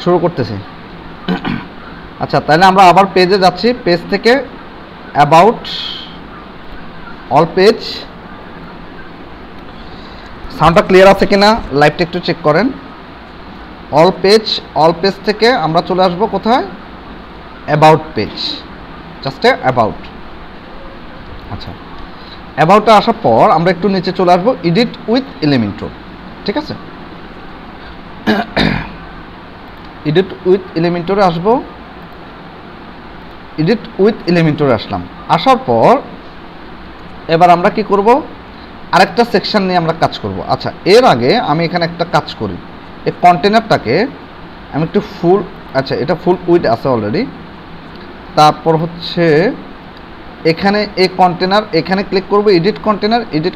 শুরু করতেছি। আচ্ছা, তাহলে আমরা আবার পেজে যাচ্ছি। পেজ থেকে অ্যাবাউট, অল পেজ। সাউন্ডটা ক্লিয়ার আছে কিনা লাইভটা একটু চেক করেন। অল পেজ থেকে আমরা চলে আসবো কোথায়? About page, just about. আচ্ছা, অ্যাবাউটে আসার পর আমরা একটু নিচে চলে আসবো এডিট উইথ এলিমেন্টর। ঠিক আছে, এডিট উইথ এলিমেন্টরে আসবো। এডিট উইথ এলিমেন্টরে আসলাম। আসার পর এবার আমরা কি করব? আরেকটা সেকশন নিয়ে আমরা কাজ করব। আচ্ছা, এর আগে আমি এখানে একটা কাজ করি। এই কন্টেনারটাকে আমি একটু ফুল, আচ্ছা এটা ফুল উইথ আছে অলরেডি। তারপর হচ্ছে এখানে এই কন্টেনার, এখানে ক্লিক করব এডিট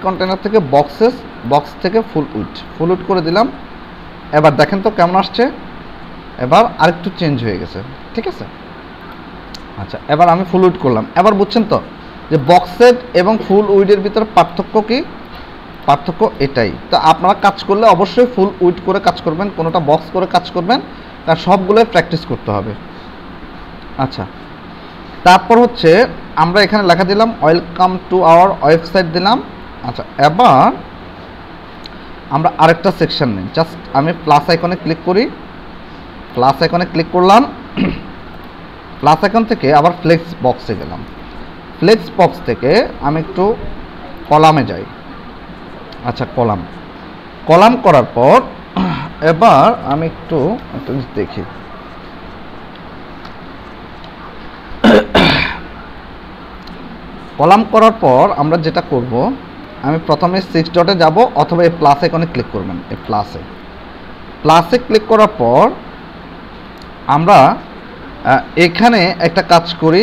কন্টেনার থেকে বক্স থেকে ফুল উইথ করে দিলাম। এবার দেখেন তো কেমন আসছে। এবার আরেকটু চেঞ্জ হয়ে গেছে। ঠিক আছে, আচ্ছা এবার আমি ফুল উইথ করলাম। এবার বুঝছেন তো যে বক্সের এবং ফুল উইথের ভিতরে পার্থক্য কি? পার্থক্য এটাই। তো আপনারা কাজ করলে অবশ্যই ফুল উইথ করে কাজ করবেন, কোনোটা বক্স করে কাজ করবেন, তার সবগুলোই প্র্যাকটিস করতে হবে। আচ্ছা, তারপর হচ্ছে আমরা এখানে লেখা দিলাম ওয়েলকাম টু আওয়ার ওয়েবসাইট দিলাম। আচ্ছা, এবার আমরা আরেকটা সেকশন নিই। জাস্ট আমি প্লাস আইকনে ক্লিক করি, প্লাস আইকনে ক্লিক করলাম। প্লাস আইকন থেকে আবার ফ্লেক্স বক্সে গেলাম। ফ্লেক্স বক্স থেকে আমি একটু কলামে যাই। আচ্ছা, কলাম করার পর এবার আমি একটু দেখি। কলাম করার পর আমরা যেটা করব, আমি প্রথমে 6 ডটে যাব অথবা এই প্লাস আইকনে ক্লিক করবেন। এই প্লাসে ক্লিক করার পর আমরা এখানে একটা কাজ করি।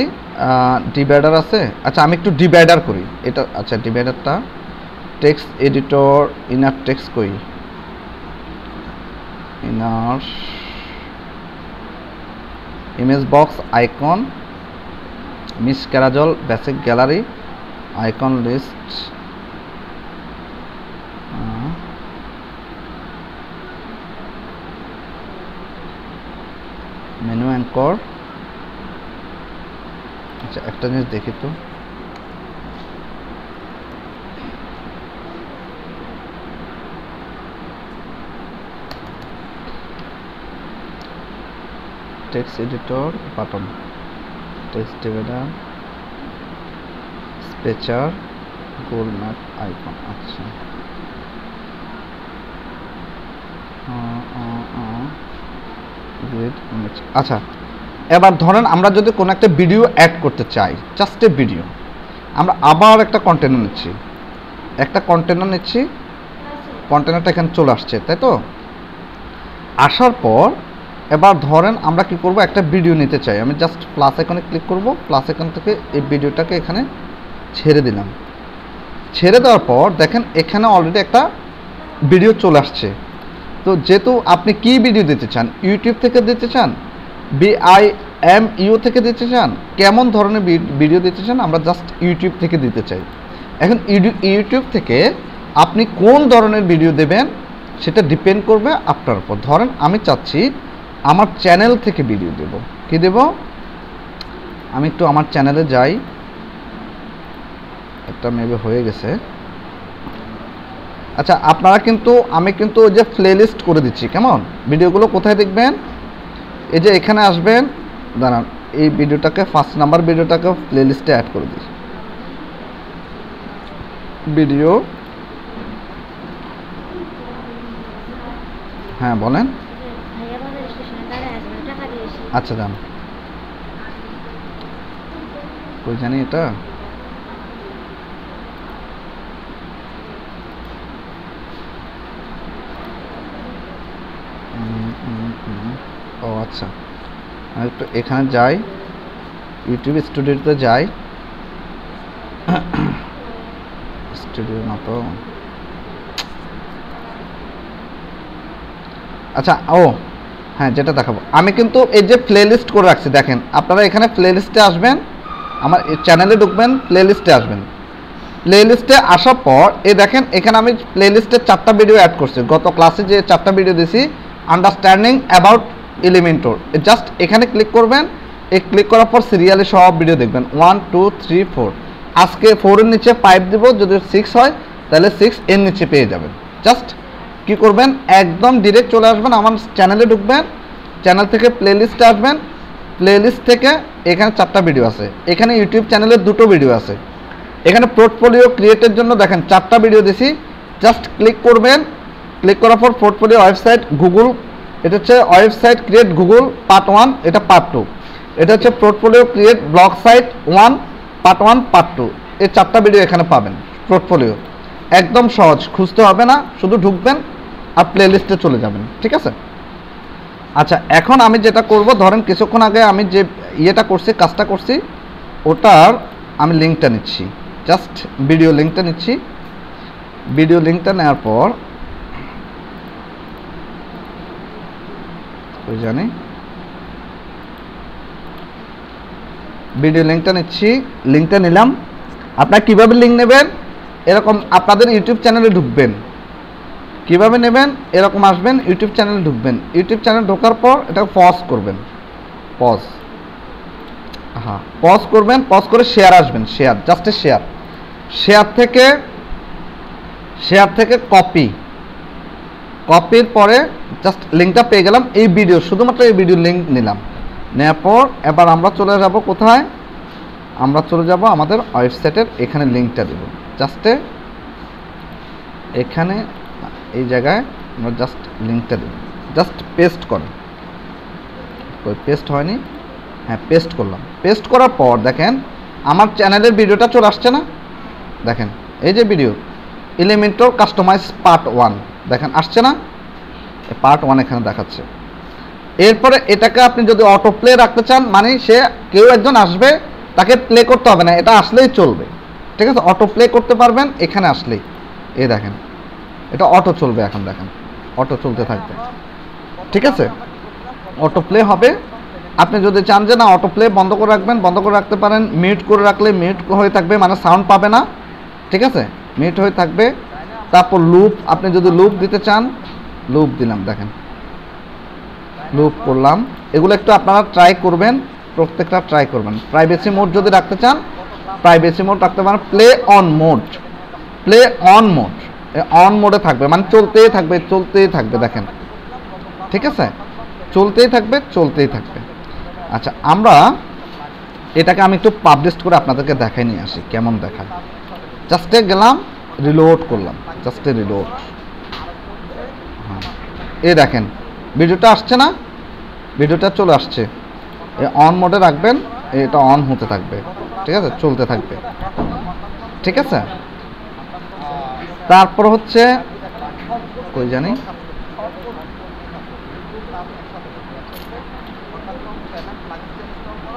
ডিভাইডার আছে। আচ্ছা, আমি একটু ডিভাইডার করি এটা। আচ্ছা, ডিভাইডারটা টেক্সট এডিটর, ইনার টেক্সট কই, inner image box, icon, miss carousel, basic gallery, icon list, menu anchor. আচ্ছা, একটা জিনিস দেখি তো, text editor, button, text divider, spacer, Google map, icon. আচ্ছা, আচ্ছা এবার ধরেন আমরা যদি কোনো একটা ভিডিও অ্যাড করতে চাই, জাস্ট এ ভিডিও, আমরা আবার একটা কন্টেনার নিচ্ছি। কন্টেনারটা এখানে চলে আসছে, তাই তো? আসার পর এবার ধরেন আমরা কি করব, একটা ভিডিও নিতে চাই। আমি জাস্ট প্লাস আইকনে ক্লিক করব, প্লাস আইকন থেকে এই ভিডিওটাকে এখানে ছেড়ে দিলাম। ছেড়ে দেওয়ার পর দেখেন এখানে অলরেডি একটা ভিডিও চলে আসছে। তো যেহেতু আপনি কি ভিডিও দিতে চান, ইউটিউব থেকে দিতে চান, BIMU থেকে দিতে চান, কেমন ধরনের ভিডিও দিতে চান, আমরা জাস্ট ইউটিউব থেকে দিতে চাই। এখন ইউটিউব থেকে আপনি কোন ধরনের ভিডিও দেবেন সেটা ডিপেন্ড করবে আপনার উপর। ধরেন আমি চাচ্ছি আমার চ্যানেল থেকে ভিডিও দেব। কি দেব? আমি একটু আমার চ্যানেলে যাই, একটা মেবি হয়ে গেছে। আচ্ছা, আপনারা কিন্তু আমি কিন্তু ওই যে প্লেলিস্ট করে দিচ্ছি। কেমন? ভিডিওগুলো কোথায় দেখবেন? এই যে এখানে আসবেন, দাঁড়ান এই ভিডিওটাকে, ফার্স্ট নাম্বার ভিডিওটাকে প্লেলিস্টে অ্যাড করে দিই। ভিডিও, হ্যাঁ বলেন। আচ্ছা যান, কই জানি এটা। ও আচ্ছা, আমি একটু এখানে যাই, ইউটিউব স্টুডিওতে যাই। স্টুডিও না তো, আচ্ছা ও হ্যাঁ, যেটা দেখাবো আমি কিন্তু এই যে প্লেলিস্ট করে রাখছি। দেখেন আপনারা এখানে প্লেলিস্টে আসবেন, আমার চ্যানেলে ঢুকবেন, প্লেলিস্টে আসবেন। প্লেলিস্টে আসার পর এই দেখেন এখানে আমি প্লেলিস্টে 4টা ভিডিও অ্যাড করছি। গত ক্লাসে যে 4টা ভিডিও দিয়েছি, আন্ডারস্ট্যান্ডিং অ্যাবাউট এলিমেন্টর, জাস্ট এখানে ক্লিক করবেন। এই ক্লিক করার পর সিরিয়ালে সব ভিডিও দেখবেন 1 2 3 4। আজকে 4 এর নিচে 5 দেব, যদি 6 হয় তাহলে 6 এর নিচে পেয়ে যাবেন। জাস্ট কি করবেন, একদম ডিরেক্ট চলে আসবেন, আমার চ্যানেলে ঢুকবেন, চ্যানেল থেকে প্লেলিস্টে আসবেন, প্লেলিস্ট থেকে এখানে 4টা ভিডিও আছে, এখানে ইউটিউব চ্যানেলের 2টো ভিডিও আছে, এখানে পোর্টফোলিও ক্রিয়েটের জন্য দেখেন 4টা ভিডিও দিছি। জাস্ট ক্লিক করবেন, ক্লিক করার পর পোর্টফোলিও ওয়েবসাইট গুগল, এটা হচ্ছে ওয়েবসাইট ক্রিয়েট গুগল পার্ট 1, এটা পার্ট 2, এটা হচ্ছে portfolio create blog site 1 part 1 part 2। এই 4টা ভিডিও এখানে পাবেন। পোর্টফোলিও একদম সহজ, খুঁজতে হবে না, শুধু ঢুকবেন আর প্লেলিস্টে চলে যাবেন, ঠিক আছে। আচ্ছা, এখন আমি যেটা করব, ধরেন কিছুক্ষণ আগে আমি যে ইয়েটা করছি, কাজটা করছি, ওটার আমি লিঙ্কটা নিচ্ছি, জাস্ট ভিডিও লিঙ্কটা নিচ্ছি। ভিডিও লিঙ্কটা নেওয়ার পর ওই জানি ভিডিও লিঙ্কটা নিচ্ছি, লিঙ্কটা নিলাম। আপনারা কিভাবে লিঙ্ক নেবেন, এরকম আপনাদের ইউটিউব চ্যানেলে ঢুকবেন, কিভাবে নেবেন, এরকম আসবেন, ইউটিউব চ্যানেলে ঢুকবেন, ইউটিউব চ্যানেল ঢোকার পর এটা পজ করবেন, পজ, হ্যাঁ পজ করবেন, পজ করে শেয়ার আসবেন, শেয়ার, জাস্ট শেয়ার, শেয়ার থেকে কপি, কপির পরে জাস্ট লিঙ্কটা পেয়ে গেলাম। এই ভিডিও, শুধুমাত্র এই ভিডিও লিঙ্ক নিলাম, নেওয়ার পর এবার আমরা চলে যাব কোথায়, আমরা চলে যাব আমাদের ওয়েবসাইটের, এখানে লিঙ্কটা দেব, জাস্টে এখানে এই জায়গায় আমরা জাস্ট লিঙ্কটা দেব, জাস্ট পেস্ট করেন, পেস্ট হয়নি, হ্যাঁ পেস্ট করলাম। পেস্ট করার পর দেখেন আমার চ্যানেলের ভিডিওটা চলে আসছে না, দেখেন এই যে ভিডিও এলিমেন্টর কাস্টমাইজ পার্ট 1, দেখেন আসছে না, পার্ট 1 এখানে দেখাচ্ছে। এরপরে এটাকে আপনি যদি অটো প্লে রাখতে চান, মানে সে কেউ একজন আসবে, তাকে প্লে করতে হবে না, এটা আসলেই চলবে, ঠিক আছে, অটো প্লে করতে পারবেন এখানে আসলেই। এই দেখেন এটা অটো চলবে, এখন দেখেন অটো চলতে থাকবে, ঠিক আছে, অটো প্লে হবে। আপনি যদি চান যে না অটো প্লে বন্ধ করে রাখবেন, বন্ধ করে রাখতে পারেন, মিউট করে রাখলে মিউট হয়ে থাকবে, মানে সাউন্ড পাবে না, ঠিক আছে, মিউট হয়ে থাকবে। তারপর লুপ, আপনি যদি লুপ দিতে চান, লুপ দিলাম, দেখেন লুপ করলাম। এগুলো একটু আপনারা ট্রাই করবেন, প্রত্যেকটা ট্রাই করবেন। প্রাইভেসি মোড যদি রাখতে চান, প্রাইভেসি মোড রাখতে পারেন। Play on mode, play on mode, on মোডে থাকবে, মানে চলতেই থাকবে, চলতেই থাকবে, দেখেন, ঠিক আছে, চলতেই থাকবে, চলতেই থাকবে। আচ্ছা, আমরা এটাকে আমি একটু পাবলিশ করে আপনাদেরকে দেখাই নিয়ে আসি কেমন দেখায়। জাস্টে গেলাম, রিলোড করলাম, জাস্টে রিলোড, হ্যাঁ এই দেখেন ভিডিওটা আসছে না, ভিডিওটা চলে আসছে। অন মোডে রাখবেন, এটা অন হতে থাকবে, ঠিক আছে, চলতে থাকবে, ঠিক আছে। তারপর হচ্ছে কই জানি,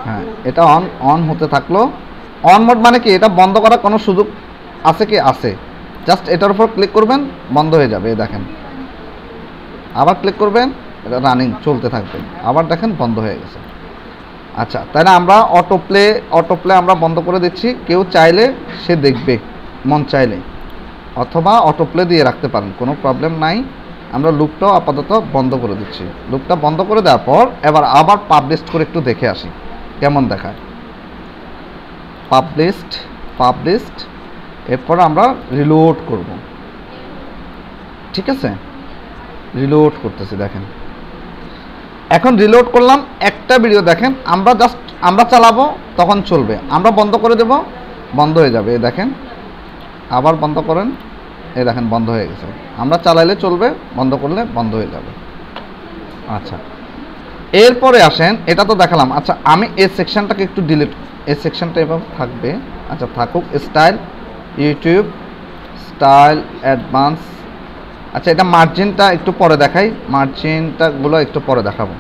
হ্যাঁ এটা অন হতে থাকলো। অন মোড মানে কি, এটা বন্ধ করার কোনো সুযোগ আছে কি, আছে, জাস্ট এটার উপর ক্লিক করবেন, বন্ধ হয়ে যাবে, দেখেন আবার ক্লিক করবেন, এটা রানিং চলতে থাকবে, আবার দেখেন বন্ধ হয়ে গেছে। আচ্ছা, তাহলে আমরা অটো প্লে আমরা বন্ধ করে দিচ্ছি, কেউ চাইলে সে দেখবে, মন চাইলে, অথবা অটো প্লে দিয়ে রাখতে পারেন, কোনো প্রবলেম নাই। আমরা লুপটাও আপাতত বন্ধ করে দিচ্ছি। লুপটা বন্ধ করে দেওয়ার পর এবার আবার পাবলিশ করে একটু দেখে আসি কেমন দেখায়। পাবলিশড, এরপর আমরা রিলোড করব, ঠিক আছে, রিলোড করতেছি, দেখেন এখন রিলোড করলাম, একটা ভিডিও দেখেন, আমরা চালাবো তখন চলবে, আমরা বন্ধ করে দেব, বন্ধ হয়ে যাবে, দেখেন আবার বন্ধ করেন, এই দেখেন বন্ধ হয়ে গেছে। আমরা চালাইলে চলবে, বন্ধ করলে বন্ধ হয়ে যাবে। আচ্ছা, এরপরে আসেন, এটা তো দেখালাম। আচ্ছা, আমি এই সেকশনটাকে একটু ডিলিট, এই সেকশনটা এভাবে থাকবে, আচ্ছা থাকুক। স্টাইল, ইউটিউব স্টাইল অ্যাডভান্স, আচ্ছা এটা মার্জিনটা একটু পরে দেখাই, মার্জিনটাগুলো একটু পরে দেখাবো,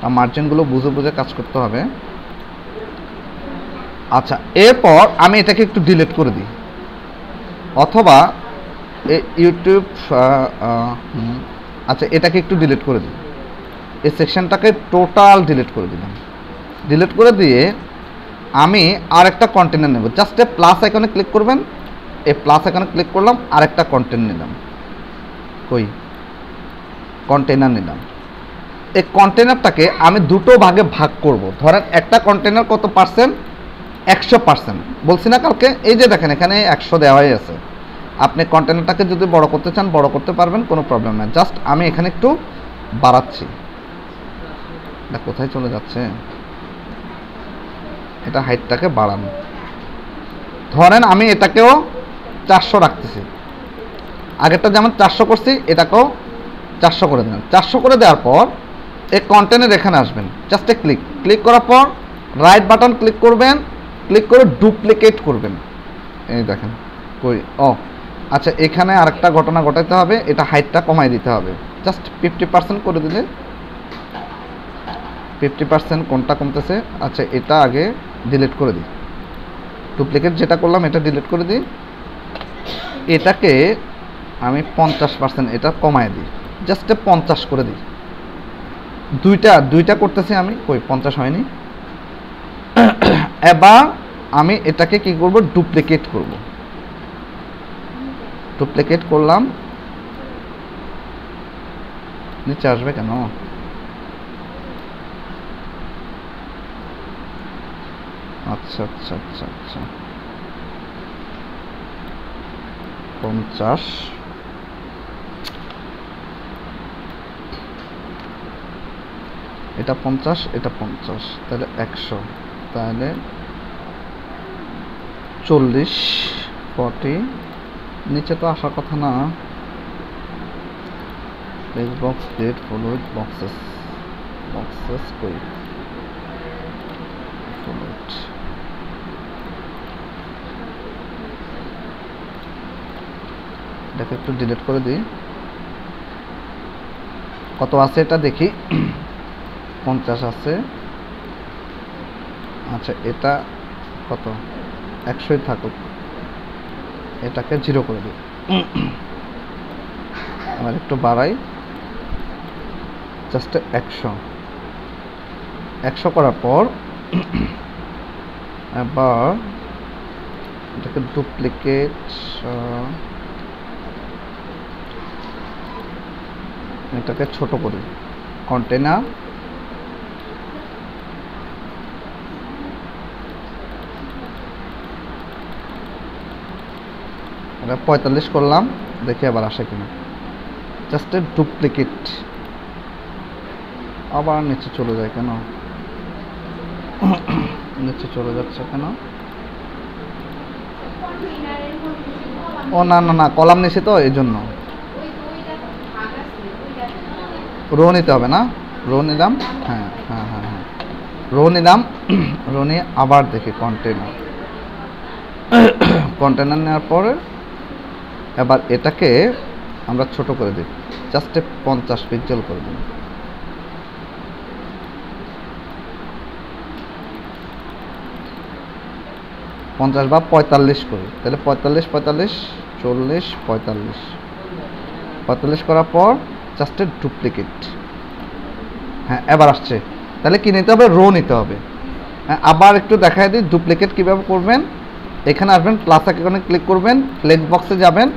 আর মার্জিনগুলো বুঝে বুঝে কাজ করতে হবে। আচ্ছা, এরপর আমি এটাকে একটু ডিলিট করে দিই, অথবা ইউটিউব, আচ্ছা এটাকে একটু ডিলিট করে দিই, এই সেকশনটাকে টোটাল ডিলিট করে দিলাম। ডিলিট করে দিয়ে আমি আরেকটা কন্টেনার নেব, জাস্ট এ প্লাস আইকনে ক্লিক করবেন, এই প্লাস আইকনে ক্লিক করলাম, আরেকটা কন্টেন্ট নিলাম, কই কন্টেনার নিলাম। এই কন্টেনারটাকে আমি দুটো ভাগে ভাগ করব। ধরেন একটা কন্টেনার কত পার্সেন্ট, 100%। বলছি না কালকে, এই যে দেখেন এখানে 100 দেওয়াই আছে। আপনি কন্টেনারটাকে যদি বড় করতে চান বড় করতে পারবেন, কোনো প্রবলেম নাই। জাস্ট আমি এখানে একটু বাড়াচ্ছি। এটা কোথায় চলে যাচ্ছে, এটা হাইটটাকে বাড়ানো। ধরেন আমি এটাকেও 400 রাখতেছি, আগেরটা যেমন 400 করছি এটাকেও 400 করে দেবেন। 400 করে দেওয়ার পর এই কন্টেনার এখানে আসবেন, জাস্ট ক্লিক করার পর রাইট বাটন ক্লিক করবেন, ক্লিক করে ডুপ্লিকেট করবেন। এই দেখেন কই, ও আচ্ছা, এখানে আরেকটা ঘটনা ঘটাতে হবে, এটা হাইটটা কমাই দিতে হবে। জাস্ট 50% করে দিলে, 50% কোনটা কমতেছে, আচ্ছা এটা আগে ডিলিট করে দিই। ডুপ্লিকেট যেটা করলাম এটা ডিলিট করে দিই। এটাকে আমি 50% এটা কমায় দিই, জাস্ট 50 করে দিই। দুইটা করতেছি আমি, কই 50 হয়নি। এবার আমি এটাকে কি করব, ডুপ্লিকেট করব। ডুপ্লিকেট করলাম, নিচে আসবে কেন, আচ্ছা আচ্ছা আচ্ছা আচ্ছা, 50, এটা 50, এটা 50, তাহলে 100, তাহলে 40, 40, নিচে তো আসার কথা না। Text box date follow with boxes, boxes কই, ফলো উইথ। এটাকে একটু ডিলিট করে দিই। কত আছে এটা দেখি, 50 আছে। আচ্ছা এটা কত, 100ই থাকুক, এটাকে 0 করে দিই। আবার একটু বাড়াই, জাস্ট 100 করার পর এবার এটাকে ডুপ্লিকেট, এটাকে ছোট করি। কন্টেনার, এটা 45 করলাম, দেখি আবার আসে কিনা। জাস্ট ডুপ্লিকেট, আবার নিচে চলে যায় কেন, নিচে চলে যাচ্ছে কেন, ও না না না, কলাম নিচে তো এই জন্য। রো নিতে হবে না, রো নিলাম, হ্যাঁ হ্যাঁ হ্যাঁ হ্যাঁ, রো নিলাম। রো নিয়ে আবার দেখি কন্টেনার, কন্টেনার নেওয়ার পরে এবার এটাকে আমরা ছোট করে দিই, জাস্ট 50 পিক্সেল করে দিই। পঞ্চাশ বা 45 করি, তাহলে 45, 45, 40, 45, 45 করার পর জাস্ট ডুপ্লিকেট। হ্যাঁ এবার আসছে, তাহলে কি নিতে হবে, রো নিতে হবে। হ্যাঁ আবার একটু দেখাই দিই ডুপ্লিকেট কীভাবে করবেন। এখানে আসবেন, প্লাস আইকনে ক্লিক করবেন, ফ্লেক্স বক্সে যাবেন,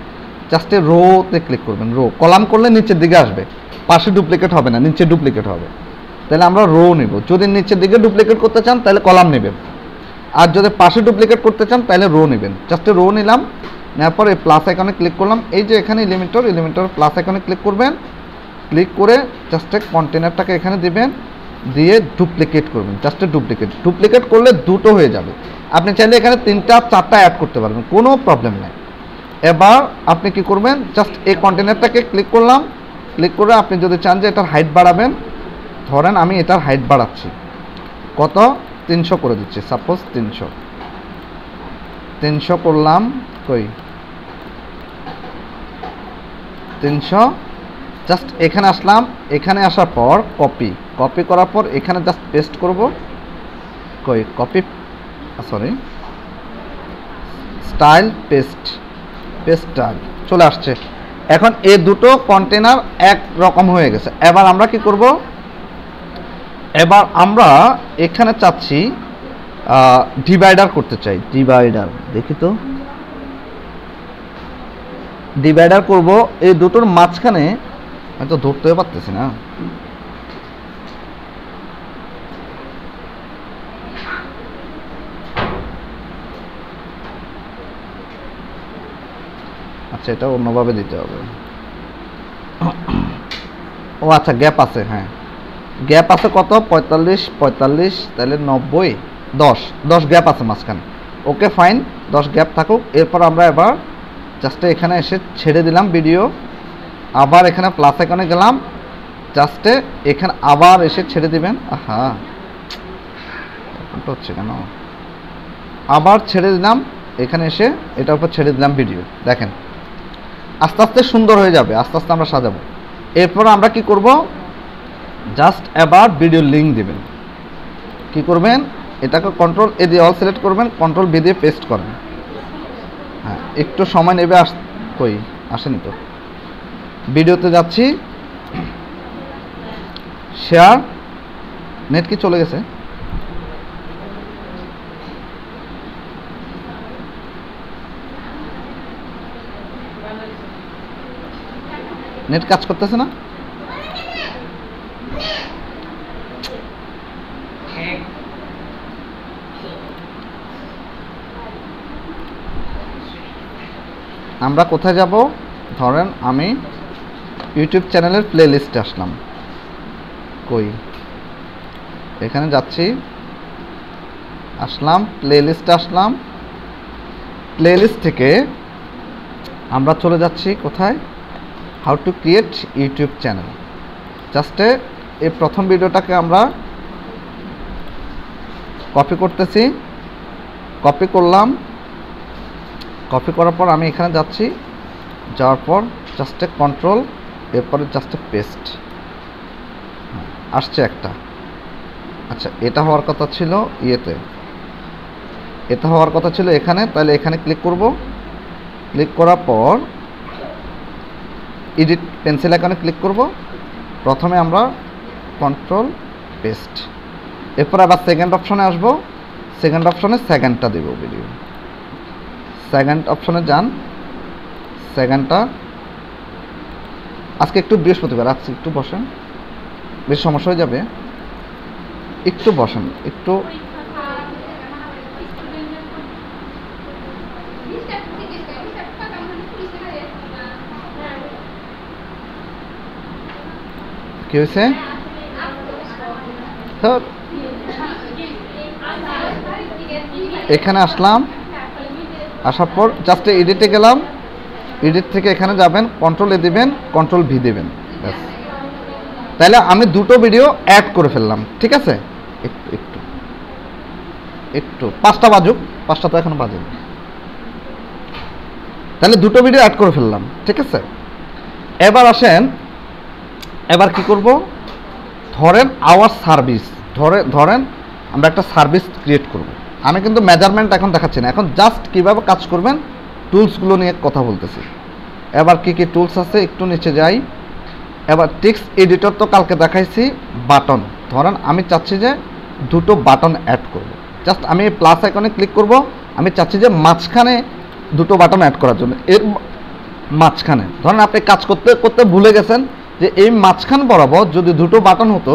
জাস্ট রোতে ক্লিক করবেন। রো কলাম করলে নিচের দিকে আসবে, পাশে ডুপ্লিকেট হবে না, নিচে ডুপ্লিকেট হবে। তাহলে আমরা রো নিব। যদি নিচের দিকে ডুপ্লিকেট করতে চান তাহলে কলাম নেবেন, আর যদি পাশে ডুপ্লিকেট করতে চান তাহলে রো নেবেন। জাস্ট রো নিলাম, নেওয়ার পর এই প্লাস আইকনে ক্লিক করলাম। এই যে এখানে এলিমেন্টর প্লাস আইকনে ক্লিক করবেন, ক্লিক করে জাস্ট কন্টেনারটাকে এখানে দিবেন, দিয়ে ডুপ্লিকেট করবেন। জাস্ট ডুপ্লিকেট করলে দুটো হয়ে যাবে। আপনি চাইলে এখানে 3টা 4টা অ্যাড করতে পারবেন, কোনো প্রবলেম নেই। এবার আপনি কি করবেন, জাস্ট এই কন্টেনারটাকে ক্লিক করলাম, ক্লিক করে আপনি যদি চান যে এটার হাইট বাড়াবেন, ধরেন আমি এটার হাইট বাড়াচ্ছি, কত, 300 করে দিচ্ছি, সাপোজ 300 করলাম, কই 300, জাস্ট এখানে আসলাম। এখানে আসার পর কপি করার পর এখানে জাস্ট পেস্ট করব, কই copy, sorry style, paste style চলে আসছে। এখন এই দুটো কন্টেনার এক রকম হয়ে গেছে। এবার আমরা কি করব, এবার আমরা এখানে চাচ্ছি ডিভাইডার করতে চাই। ডিভাইডার দেখি তো, ডিভাইডার করব এই দুটোর মাঝখানে, আমি তো ধরতেও পারতেছি না, আচ্ছা, এটা অন্যভাবে দিতে হবে। ও আচ্ছা, গ্যাপ আছে, হ্যাঁ গ্যাপ আছে কত, 45 45, তাহলে 90, 10 10 গ্যাপ আছে মাঝখানে। ওকে ফাইন, 10 গ্যাপ থাকুক। এরপর আমরা এবার জাস্ট এখানে এসে ছেড়ে দিলাম ভিডিও, আবার এখানে প্লাস আইকনে গেলাম, জাস্টে এখানে আবার এসে ছেড়ে দিবেন। আহা, হচ্ছে কেন, আবার ছেড়ে দিলাম, এখানে এসে এটার উপর ছেড়ে দিলাম ভিডিও। দেখেন আস্তে আস্তে সুন্দর হয়ে যাবে, আস্তে আস্তে আমরা সাজাবো। এরপর আমরা কি করব, জাস্ট এবার ভিডিও লিঙ্ক দিবেন। কি করবেন, এটাকে কন্ট্রোল এ দিয়ে অল সিলেক্ট করবেন, কন্ট্রোল বি দিয়ে পেস্ট করেন। হ্যাঁ, একটু সময় নেবে, কই আসেনি তো। ভিডিওতে যাচ্ছি, শেয়ার, নেট কি চলে গেছে? নেট কাজ করতেছে না? আমরা কোথায় যাব, ধরেন আমি ইউটিউব চ্যানেলের প্লে লিস্টে আসলাম, কই এখানে যাচ্ছি, আসলাম প্লে লিস্টে আসলাম, প্লে লিস্ট থেকে আমরা চলে যাচ্ছি কোথায়, how to create YouTube channel. জাস্টে এই প্রথম ভিডিওটাকে আমরা কপি করতেছি, কপি করলাম, কপি করার পর আমি এখানে যাচ্ছি, যাওয়ার পর জাস্টে কন্ট্রোল, এরপরে জাস্টে পেস্ট, আসছে একটা। আচ্ছা, এটা হওয়ার কথা ছিল ইয়েতে, এটা হওয়ার কথা ছিল এখানে, তাহলে এখানে ক্লিক করব, ক্লিক করার পর এডিট পেন্সিল আইকনে ক্লিক করব, প্রথমে আমরা কন্ট্রোল পেস্ট, এরপর আবার সেকেন্ড অপশনে আসব, সেকেন্ড অপশনে সেকেন্ডটা দেব ভিডিও, সেকেন্ড অপশনে যান, সেকেন্ডটা আজকে একটু বৃহস্পতিবার, আজকে একটু বসেন, বেশ সমস্যা হয়ে যাবে, একটু বসেন, একটু কি হয়েছে, এখানে আসলাম, আসার পর জাস্ট এডিটে গেলাম, এডিট থেকে এখানে যাবেন, কন্ট্রোল এ দিবেন, কন্ট্রোল ভি দিবেন, ব্যাস। তাহলে আমি দুটো ভিডিও অ্যাড করে ফেললাম, ঠিক আছে। একটু একটু একটু 5টা বাজুক, 5টা তো এখন বাজে, তাহলে দুটো ভিডিও অ্যাড করে ফেললাম, ঠিক আছে। এবার আসেন, এবার কি করব, ধরেন আওয়ার সার্ভিস, ধরেন আমরা একটা সার্ভিস ক্রিয়েট করব। আমি কিন্তু মেজারমেন্ট এখন দেখাচ্ছি না, এখন জাস্ট কিভাবে কাজ করবেন টুলসগুলো নিয়ে কথা বলতেছি। এবার কি কি টুলস আছে, একটু নিচে যাই। এবার টেক্সট এডিটর তো কালকে দেখাইছি, বাটন, ধরেন আমি চাচ্ছি যে দুটো বাটন অ্যাড করব। জাস্ট আমি প্লাস আইকনে ক্লিক করব, আমি চাচ্ছি যে মাঝখানে দুটো বাটন অ্যাড করার জন্য। এর মাঝখানে ধরেন আপনি কাজ করতে করতে ভুলে গেছেন যে এই মাঝখান বরাবর যদি দুটো বাটন হতো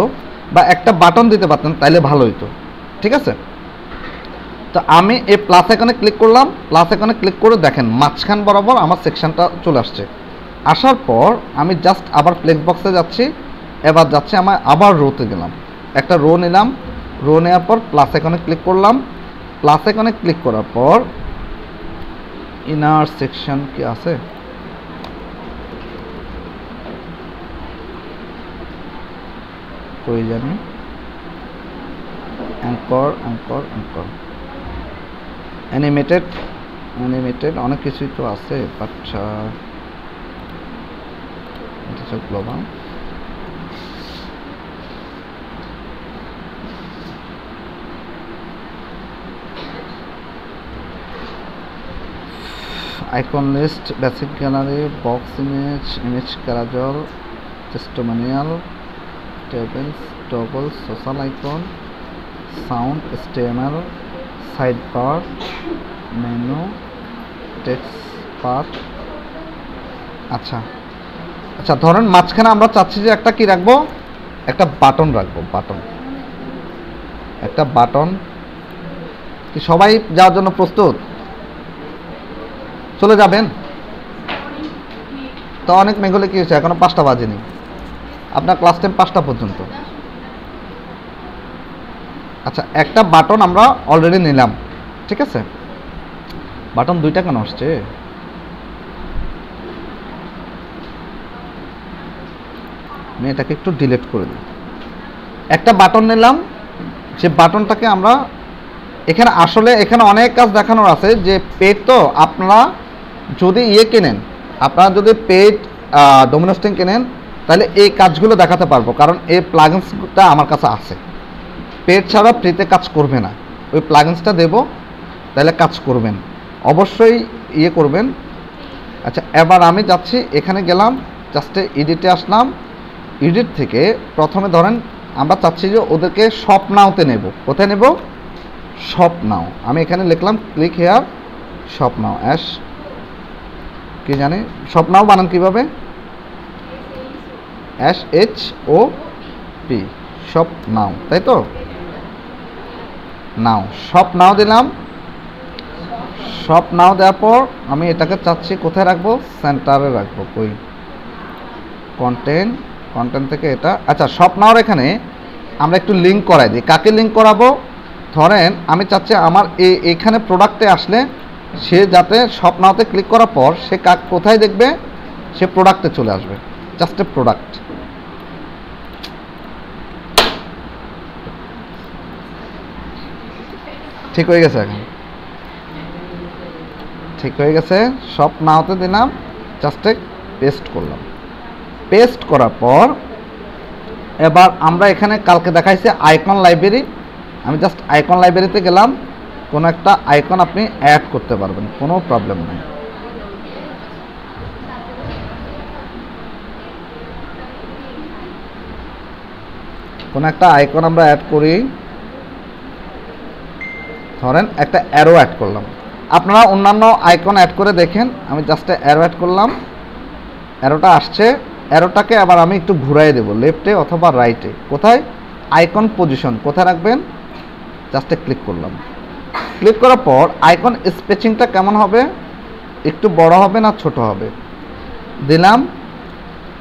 বা একটা বাটন দিতে পারতেন তাহলে ভালো হতো, ঠিক আছে। তো আমি এই প্লাস আইকনে ক্লিক করলাম, প্লাস আইকনে ক্লিক করে দেখেন মাঝখান বরাবর আমার সেকশনটা চলে আসছে। আসার পর আমি জাস্ট আবার ফ্লেক্স বক্সে যাচ্ছি, এবার যাচ্ছে আমার আবার রোতে গেলাম, একটা রো নিলাম, রো নেওয়ার পর প্লাস আইকনে ক্লিক করলাম, প্লাস আইকনে ক্লিক করার পর ইনার সেকশন কি আছে, কই জানি, anchor anchor anchor animated, animated অনেক কিছুই তো আছে, but global, icon list, basic gallery, box image, image carousel, testimonial, tables, toggle, social icon, sound, HTML, sidebar, menu, text path. আচ্ছা আচ্ছা, ধরেন মাঝখানে আমরা চাচ্ছি যে একটা কি রাখবো, একটা বাটন রাখবো, বাটন, একটা বাটন। কি সবাই যাওয়ার জন্য প্রস্তুত? চলে যাবেন? তো অনেক মেঘ হলে কী হয়েছে, এখনও 5টা বাজেনি, আপনার ক্লাস টাইম 5টা পর্যন্ত। আচ্ছা, একটা বাটন আমরা অলরেডি নিলাম, ঠিক আছে। বাটন 2টা কেন আসছে? আমি এটাকে একটু ডিলিট করে দিই। একটা বাটন নিলাম, সে বাটনটাকে আমরা এখানে আসলে এখানে অনেক কাজ দেখানোর আছে যে পেড, তো আপনারা যদি কেনেন, আপনারা যদি পেড ডোমেন হোস্টিং কেনেন তাহলে এই কাজগুলো দেখাতে পারবো, কারণ এই প্লাগইনসটা আমার কাছে আছে। পেড ছাড়া ফ্রিতে কাজ করবে না, ওই প্লাগইনসটা দেব, তাহলে কাজ করবেন, অবশ্যই করবেন। আচ্ছা, এবার আমি যাচ্ছি, এখানে গেলাম, জাস্টে এডিটে আসলাম। এডিট থেকে প্রথমে ধরেন আমরা চাচ্ছি যে ওদেরকে শপ নাওতে নেব। কোথায় নেব? শপ নাও। আমি এখানে লিখলাম ক্লিক হেয়ার শপ নাও, কি জানি শপ নাও বানান কিভাবে? SHOP, শপ নাও, তাই তো? নাও, শপ নাও দিলাম। শপ নাও দেওয়ার পর আমি এটাকে চাচ্ছি কোথায় রাখবো? সেন্টারে রাখবো। কই কন্টেন্ট থেকে এটা, আচ্ছা শপ নাওর এখানে আমরা একটু লিঙ্ক করাই দিই। কাকে লিঙ্ক করাবো? ধরেন আমি চাচ্ছি আমার এইখানে প্রোডাক্টে আসলে সে যাতে শপ নাওতে ক্লিক করার পর সে কোথায় দেখবে? সে প্রোডাক্টে চলে আসবে, জাস্ট এ প্রোডাক্ট। ঠিক হয়ে গেছে? এখন ঠিক হয়ে গেছে। শপ নাওতে দিলাম, জাস্ট পেস্ট করলাম। পেস্ট করার পর এবার আমরা এখানে কালকে দেখাইছি আইকন লাইব্রেরি, আমি জাস্ট আইকন লাইব্রেরিতে গেলাম। কোনো একটা আইকন আপনি অ্যাড করতে পারবেন, কোনো প্রবলেম নেই। কোনো একটা আইকন আমরা অ্যাড করি, ধরেন একটা অ্যারো অ্যাড করলাম। আপনারা অন্যান্য আইকন অ্যাড করে দেখেন, আমি জাস্ট অ্যারো অ্যাড করলাম, অ্যারোটা আসছে। অ্যারোটাকে আবার আমি একটু ঘুরাই দেবো লেফটে অথবা রাইটে। কোথায়? আইকন পজিশন কোথায় রাখবেন? জাস্ট ক্লিক করলাম। ক্লিক করার পর আইকন স্পেসিংটা কেমন হবে? একটু বড় হবে না ছোট হবে? দিলাম।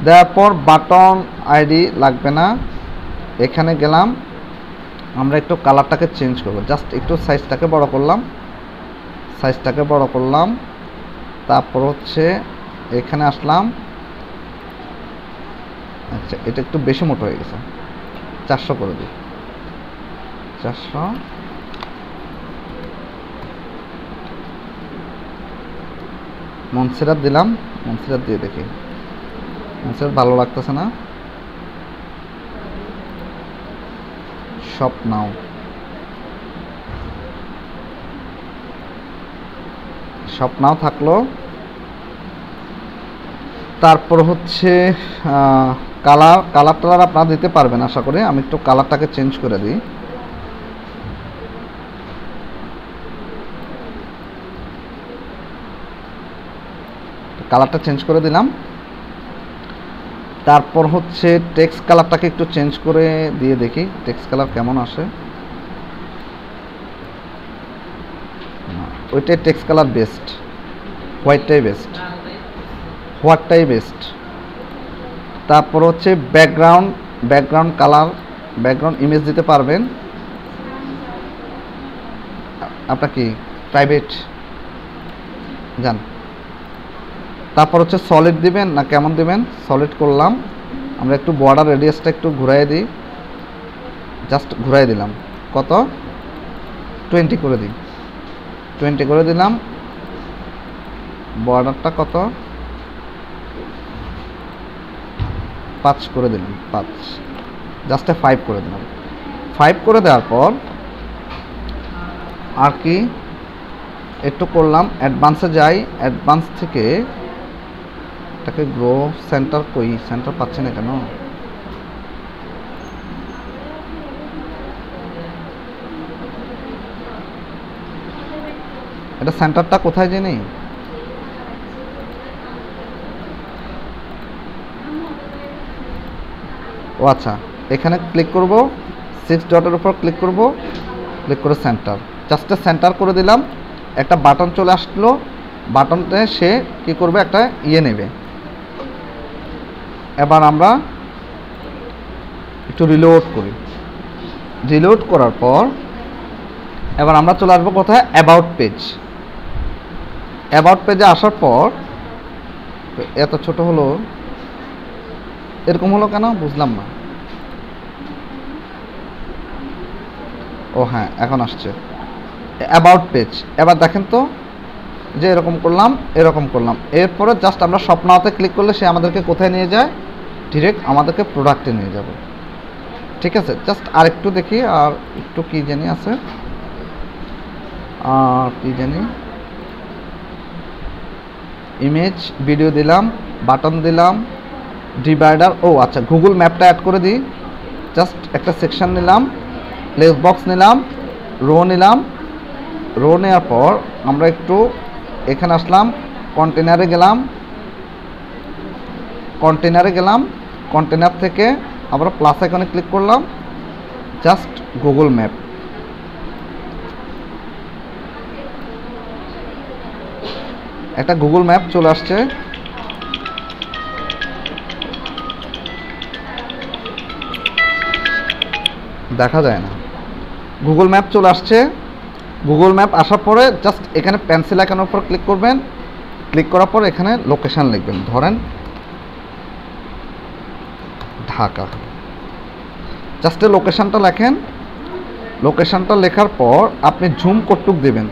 দেওয়ার পর বাটন আইডি লাগবে না, এখানে গেলাম, আমরা একটু কালারটাকে চেঞ্জ করব, জাস্ট একটু সাইজটাকে বড় করলাম, তারপর হচ্ছে এখানে আসলাম। আচ্ছা, এটা একটু বেশি মোটা হয়ে গেছে, 400 করে দিই, 400। মনসেরাত দিলাম, মনসেরাত দিয়ে দেখি, মনসেরাত ভালো লাগতেছে না। শপ নাও, শপ নাও থাকলো। তারপর হচ্ছে কালার আপনারা দিতে পারবেন আশা করি। আমি একটু কালারটাকে চেঞ্জ করে দিই। কালারটা চেঞ্জ করে দিলাম। তারপর হচ্ছে টেক্সট কালারটাকে একটু চেঞ্জ করে দিয়ে দেখি টেক্সট কালার কেমন আসে। ওইটাই টেক্সট কালার বেস্ট, হোয়াইটটাই বেস্ট। তারপর হচ্ছে ব্যাকগ্রাউন্ড কালার, ব্যাকগ্রাউন্ড ইমেজ দিতে পারবেন। আপনার কি প্রাইভেট যান। তারপর হচ্ছে সলিড দিবেন না কেমন দিবেন? সলিড করলাম। আমরা একটু বর্ডার রেডিয়াসটা একটু ঘুরাই দিই, জাস্ট ঘুরাই দিলাম। কত? 20 করে দিই, 20 করে দিলাম। বর্ডারটা কত? 5 করে দিলাম, 5, জাস্ট 5 করে দিলাম। 5 করে দেওয়ার পর আর কি একটু করলাম, অ্যাডভান্সে যাই। অ্যাডভান্স থেকে এটাকে গ্রো সেন্টার, কই সেন্টার পাচ্ছি না কেন? এটা সেন্টারটা কোথায় জানি? ও আচ্ছা, এখানে ক্লিক করব, 6 ডটের উপর ক্লিক করব, ক্লিক করে সেন্টার, জাস্ট সেন্টার করে দিলাম। একটা বাটন চলে আসলো, বাটনতে সে কি করবে? একটা নেবে, এবার আমরা একটু রিলোড করি। রিলোড করার পর এবার আমরা চলে আসবো কোথায়, অ্যাবাউট পেজ। অ্যাবাউট পেজে আসার পর এত ছোট হলো, এরকম হলো কেন বুঝলাম না। ও হ্যাঁ, এখন আসছে অ্যাবাউট পেজ। এবার দেখেন তো, যে এরকম করলাম, এরকম করলাম, এরপরে জাস্ট আমরা শপ নাওতে ক্লিক করলে সে আমাদেরকে কোথায় নিয়ে যায়, ডিরেক্ট আমাদেরকে প্রোডাক্টে নিয়ে যাবে। ঠিক আছে, জাস্ট আর একটু দেখি, আর একটু কি জানি আছে, আর কি জানি, ইমেজ ভিডিও দিলাম, বাটন দিলাম, ডিভাইডার, ও আচ্ছা গুগল ম্যাপটা অ্যাড করে দিই। জাস্ট একটা সেকশন নিলাম, লেস বক্স নিলাম, রো নিলাম। রো নেওয়ার পর আমরা একটু এখানে আসলাম, কন্টেনারে গেলাম, কন্টেনার থেকে আবার প্লাস আইকনে ক্লিক করলাম, জাস্ট গুগল ম্যাপ। একটা গুগল ম্যাপ চলে আসছে। দেখা যায় না, গুগল ম্যাপ চলে আসছে। গুগল ম্যাপ আসার পরে জাস্ট এখানে পেন্সিল আইকনের উপর ক্লিক করবেন। ক্লিক করার পর এখানে লোকেশন লিখবেন, ধরেন ঢাকা। জাস্ট লোকেশনটা লেখেন। লোকেশনটা লেখার পর আপনি জুম কতটুক দেবেন।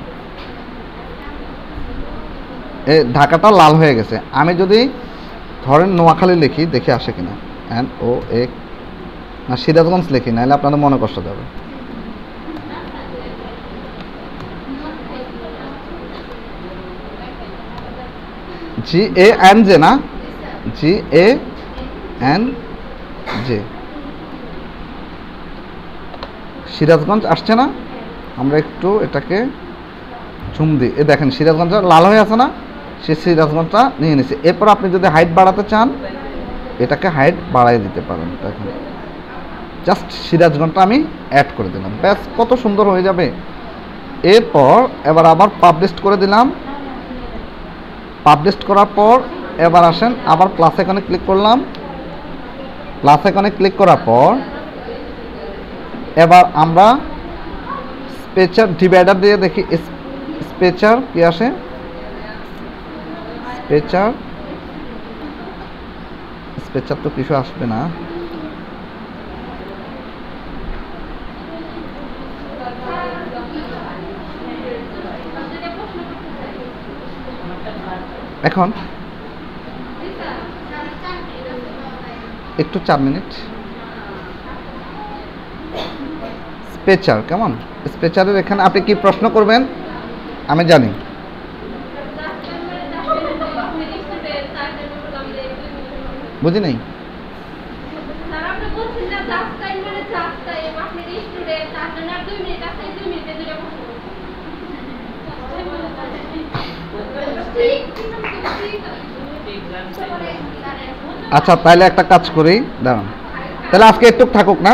এই ঢাকাটা লাল হয়ে গেছে। আমি যদি ধরেন নোয়াখালী লিখি, দেখে আসে কিনা, NOA, না সিরাজগঞ্জ লিখি, নাহলে আপনাদের মনে কষ্ট যাবে। GANJ না, GANJ, সিরাজগঞ্জ আসছে না। আমরা একটু এটাকে ঝুম দিই, এ দেখেন সিরাজগঞ্জটা লাল হয়ে আছে না, সে সিরাজগঞ্জটা নিয়ে নিছে। এরপর আপনি যদি হাইট বাড়াতে চান, এটাকে হাইট বাড়াই দিতে পারেন। দেখেন জাস্ট সিরাজগঞ্জটা আমি অ্যাড করে দিলাম, ব্যাস কত সুন্দর হয়ে যাবে। এরপর এবার আবার পাবলিশ করে দিলাম। পাবলিশ করার পর এবার আসেন, আবার প্লাস আইকনে ক্লিক করলাম। প্লাস আইকনে ক্লিক করার পর এবার আমরা স্পেচার ডিভাইডার দিয়ে দেখি, স্পেচার কি আসে, স্পেচার তো কিছু আসবে না। এখন একটু 4 মিনিট। স্পেচার কেমন, স্পেচারের এখানে আপনি কি প্রশ্ন করবেন আমি জানি। বুঝি নাই, আচ্ছা তাহলে একটা কাজ করি, দাঁড়ান, তাহলে আজকে একটু থাকুক না।